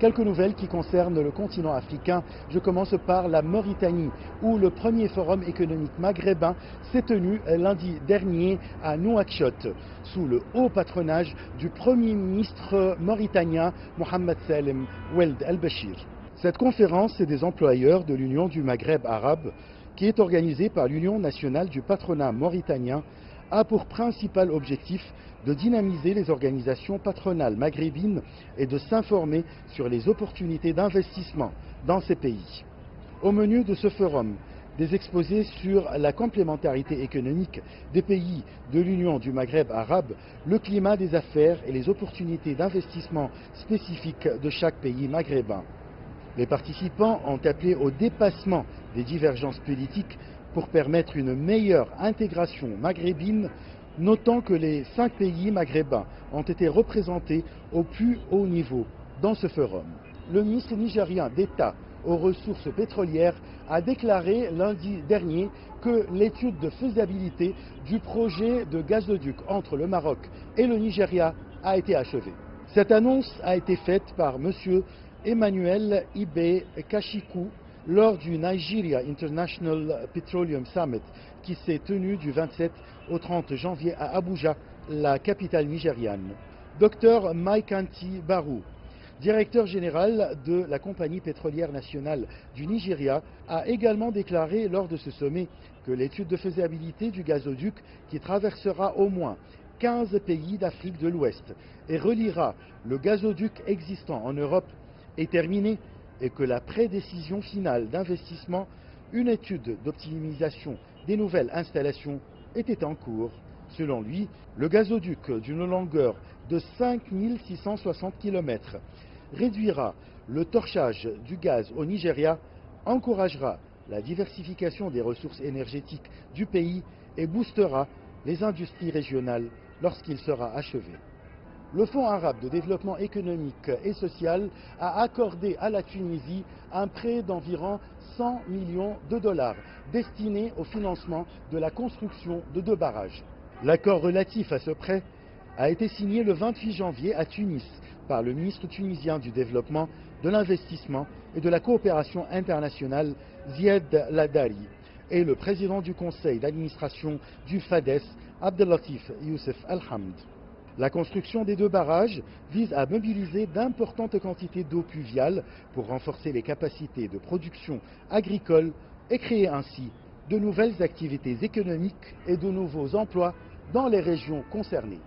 Quelques nouvelles qui concernent le continent africain. Je commence par la Mauritanie, où le premier forum économique maghrébin s'est tenu lundi dernier à Nouakchott, sous le haut patronage du Premier ministre mauritanien Mohamed Salem Ould El-Béchir. Cette conférence des employeurs de l'Union du Maghreb arabe, qui est organisée par l'Union nationale du patronat mauritanien, a pour principal objectif de dynamiser les organisations patronales maghrébines et de s'informer sur les opportunités d'investissement dans ces pays. Au menu de ce forum, des exposés sur la complémentarité économique des pays de l'Union du Maghreb arabe, le climat des affaires et les opportunités d'investissement spécifiques de chaque pays maghrébin. Les participants ont appelé au dépassement des divergences politiques pour permettre une meilleure intégration maghrébine, notant que les 5 pays maghrébins ont été représentés au plus haut niveau dans ce forum. Le ministre nigérien d'État aux ressources pétrolières a déclaré lundi dernier que l'étude de faisabilité du projet de gazoduc entre le Maroc et le Nigeria a été achevée. Cette annonce a été faite par M. Emmanuel Ibe Kashiku lors du Nigeria International Petroleum Summit qui s'est tenu du 27 au 30 janvier à Abuja, la capitale nigériane. Dr Maikanti Baru, directeur général de la compagnie pétrolière nationale du Nigeria, a également déclaré lors de ce sommet que l'étude de faisabilité du gazoduc qui traversera au moins 15 pays d'Afrique de l'Ouest et reliera le gazoduc existant en Europe est terminée et que la prédécision finale d'investissement, une étude d'optimisation des nouvelles installations, était en cours. Selon lui, le gazoduc d'une longueur de 5660 km réduira le torchage du gaz au Nigeria, encouragera la diversification des ressources énergétiques du pays et boostera les industries régionales lorsqu'il sera achevé. Le Fonds arabe de développement économique et social a accordé à la Tunisie un prêt d'environ 100 millions de dollars destiné au financement de la construction de 2 barrages. L'accord relatif à ce prêt a été signé le 28 janvier à Tunis par le ministre tunisien du Développement, de l'Investissement et de la Coopération internationale Ziad Ladari et le président du conseil d'administration du FADES, Abdellatif Youssef Al-Hamd. La construction des 2 barrages vise à mobiliser d'importantes quantités d'eau pluviale pour renforcer les capacités de production agricole et créer ainsi de nouvelles activités économiques et de nouveaux emplois dans les régions concernées.